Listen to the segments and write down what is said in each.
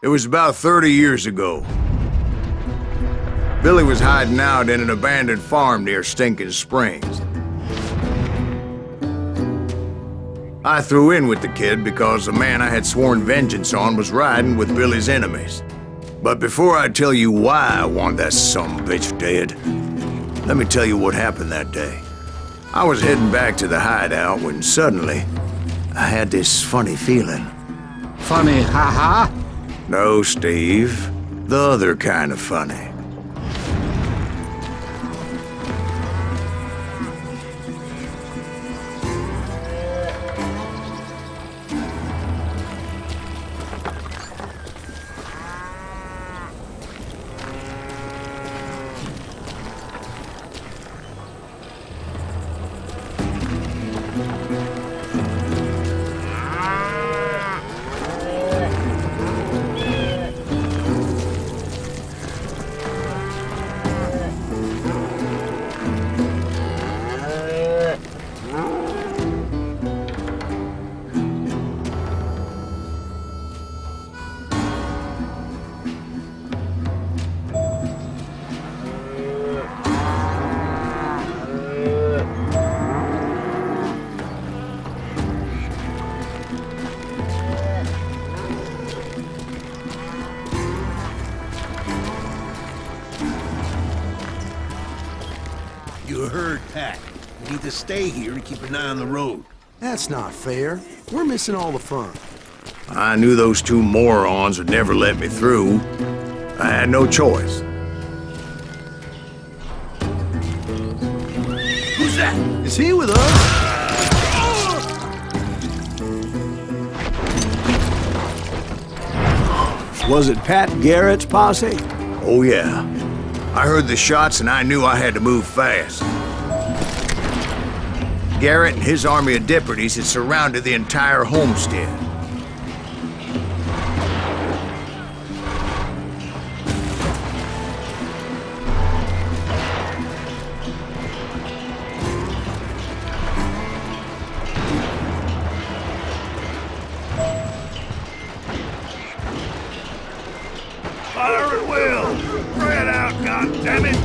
It was about 30 years ago. Billy was hiding out in an abandoned farm near Stinking Springs. I threw in with the kid because the man I had sworn vengeance on was riding with Billy's enemies. But before I tell you why I want that sumbitch dead, let me tell you what happened that day. I was heading back to the hideout when suddenly I had this funny feeling. Funny, haha? No, Steve. The other kind of funny. You heard Pat. You need to stay here to keep an eye on the road. That's not fair. We're missing all the fun. I knew those two morons would never let me through. I had no choice. Who's that? Is he with us? Was it Pat Garrett's posse? Oh yeah. I heard the shots and I knew I had to move fast. Garrett and his army of deputies had surrounded the entire homestead. Fire at will! Spread out, goddammit!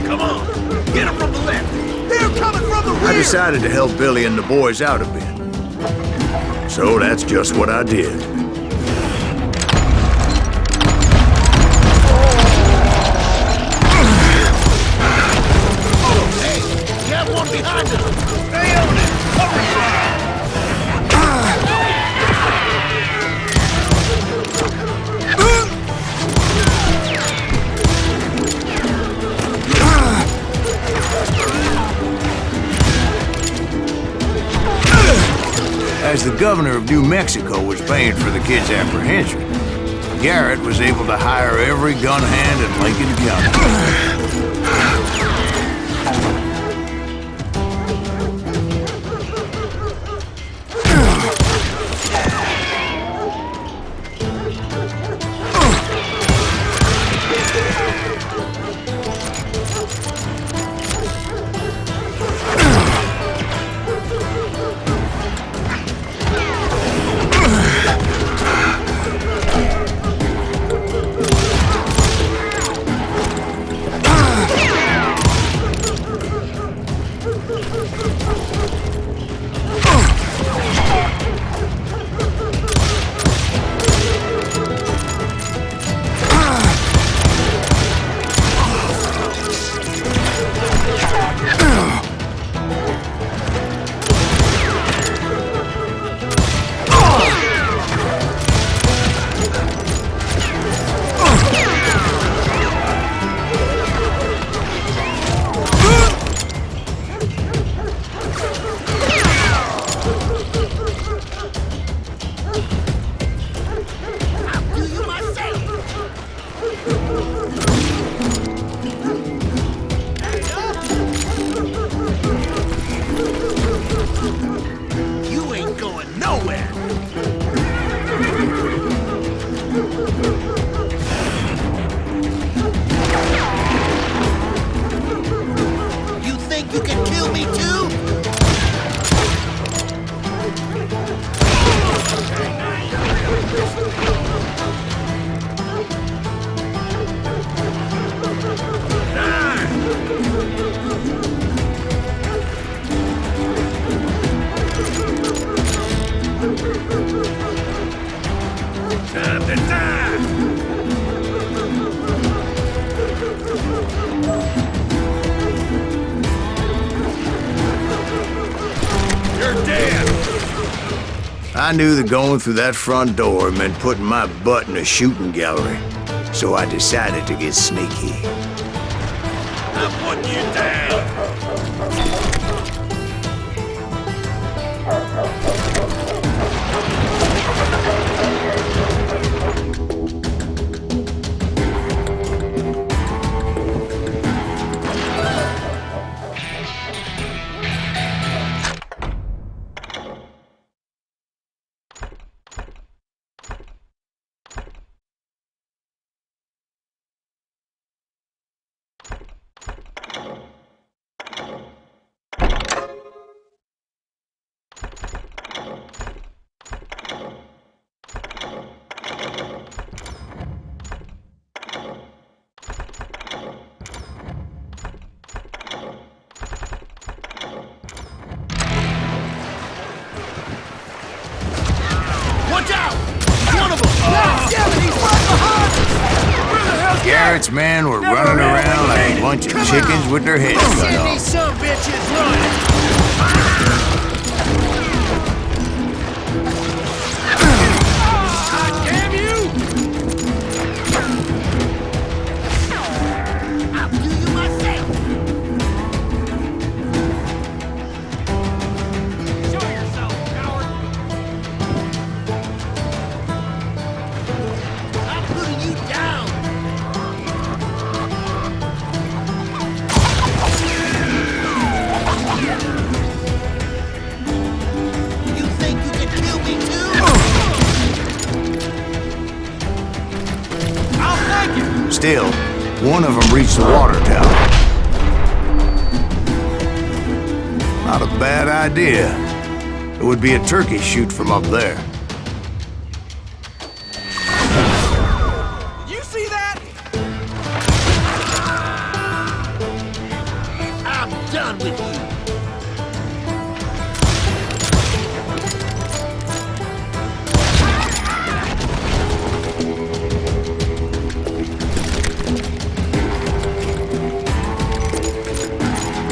Come on! Get him from the left! They're coming from the rear! I decided to help Billy and the boys out a bit. So that's just what I did. Hey! You have one behind us! Stay on it! Cover fire! As the governor of New Mexico was paying for the kid's apprehension, Garrett was able to hire every gun hand in Lincoln County. Time to die! You're dead! I knew that going through that front door meant putting my butt in a shooting gallery, so I decided to get sneaky. I'm putting you down! Watch out! One of them! Garrett's men were running around like a bunch of chickens with their heads cut off. These some bitches running! God damn you! I'll do you myself! Show yourself, coward! I'm putting you down! You think you can kill me too? I'll thank you! Still, one of them reached the water tower. Not a bad idea. It would be a turkey shoot from up there. You see that? I'm done with you.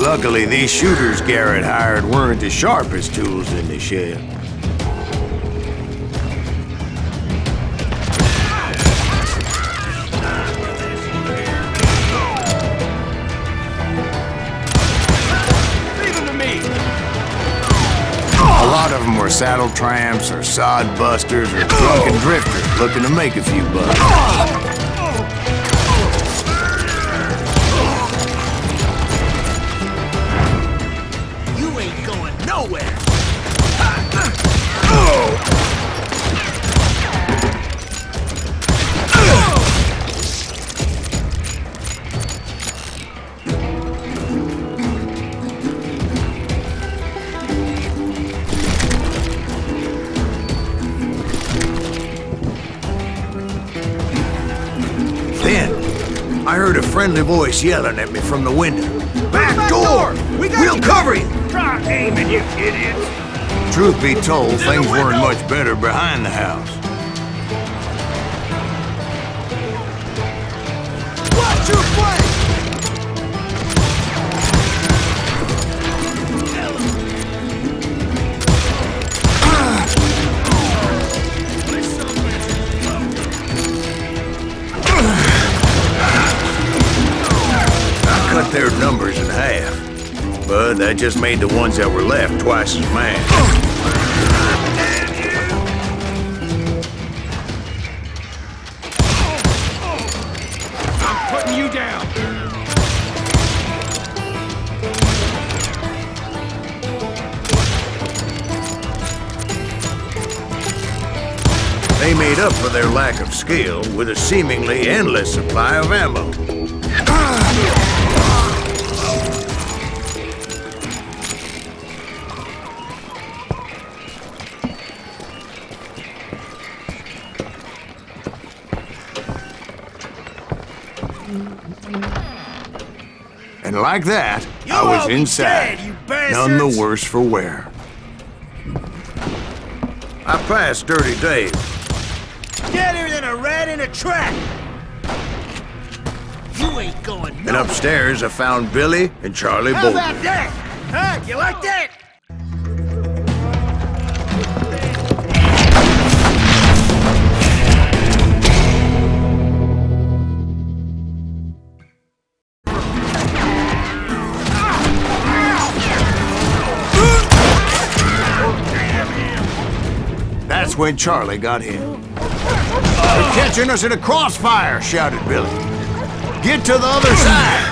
Luckily, these shooters Garrett hired weren't the sharpest tools in the shed. Leave him to me. A lot of them were saddle tramps or sod busters or drunken drifters looking to make a few bucks. You ain't going nowhere. Then, I heard a friendly voice yelling at me from the window. Back door! We'll cover you! Try aiming, you idiots. Truth be told, things weren't much better behind the house. Watch your flank! I cut their numbers in half, but that just made the ones that were left twice as mad. I'm putting you down. They made up for their lack of skill with a seemingly endless supply of ammo. And like that, I all was be inside, dead, you none the bastards! worse for wear. I passed Dirty Dave. Get here, a track! You ain't going And nowhere. upstairs, I found Billy and Charlie How Bolton. about that? Huh? You like that? That's when Charlie got hit. "They're catching us in a crossfire," shouted Billy. "Get to the other side!"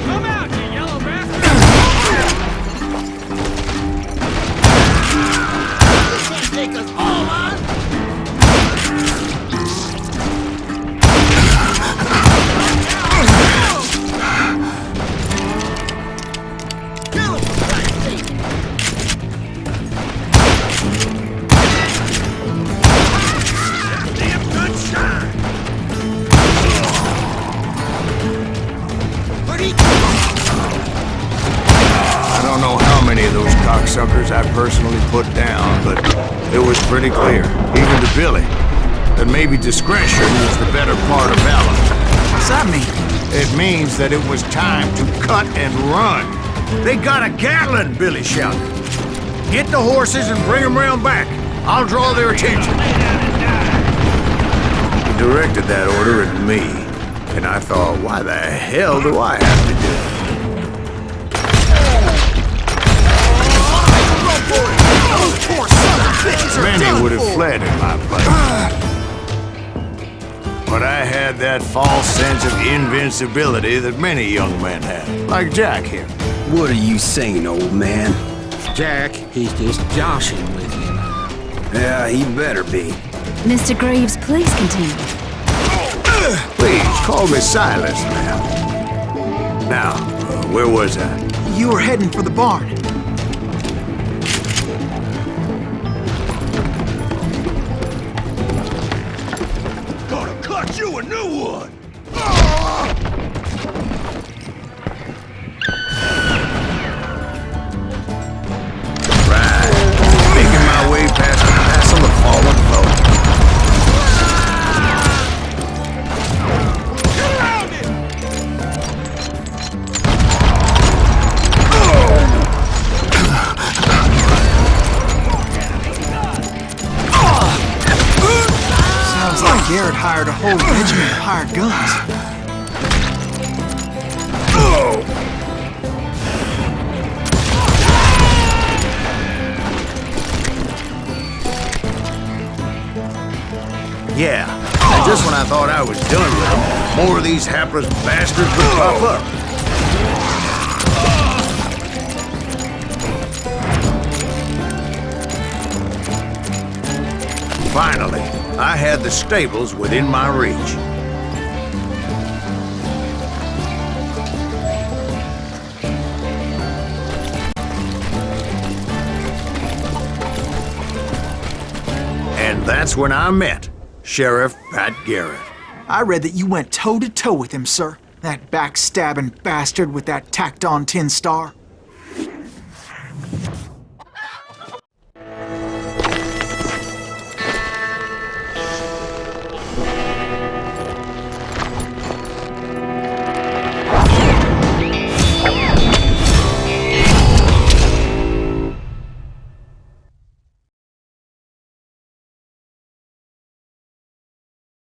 Come out, you yellow bastard! Can't take us all on. Kill him, for Christ's sake. Damn good shot! Where'd he I don't know how many of those cocksuckers I personally put down, but it was pretty clear, even to Billy, that maybe discretion was the better part of valor. What's that mean? It means that it was time to cut and run. "They got a Gatling!" Billy shouted. "Get the horses and bring them round back. I'll draw their attention." He directed that order at me, and I thought, why the hell do I have to do it? Those poor son of bitches are Many done would have for. fled in my place. But I had that false sense of invincibility that many young men have, like Jack here. What are you saying, old man? Jack, he's just joshing with you. Yeah, he better be. Mr. Graves, please continue. Please, call me Silas, ma'am. Now, where was I? You were heading for the barn. Gonna cut you a new one! Right. Making my way past the castle of fallen foe. Get around it! Sounds like Garrett hired a whole regiment of hired guns. Yeah, and just when I thought I was done with them, more of these hapless bastards would pop up. Finally, I had the stables within my reach. And that's when I met Sheriff Pat Garrett. I read that you went toe-to-toe with him, sir. That backstabbing bastard with that tacked-on tin star.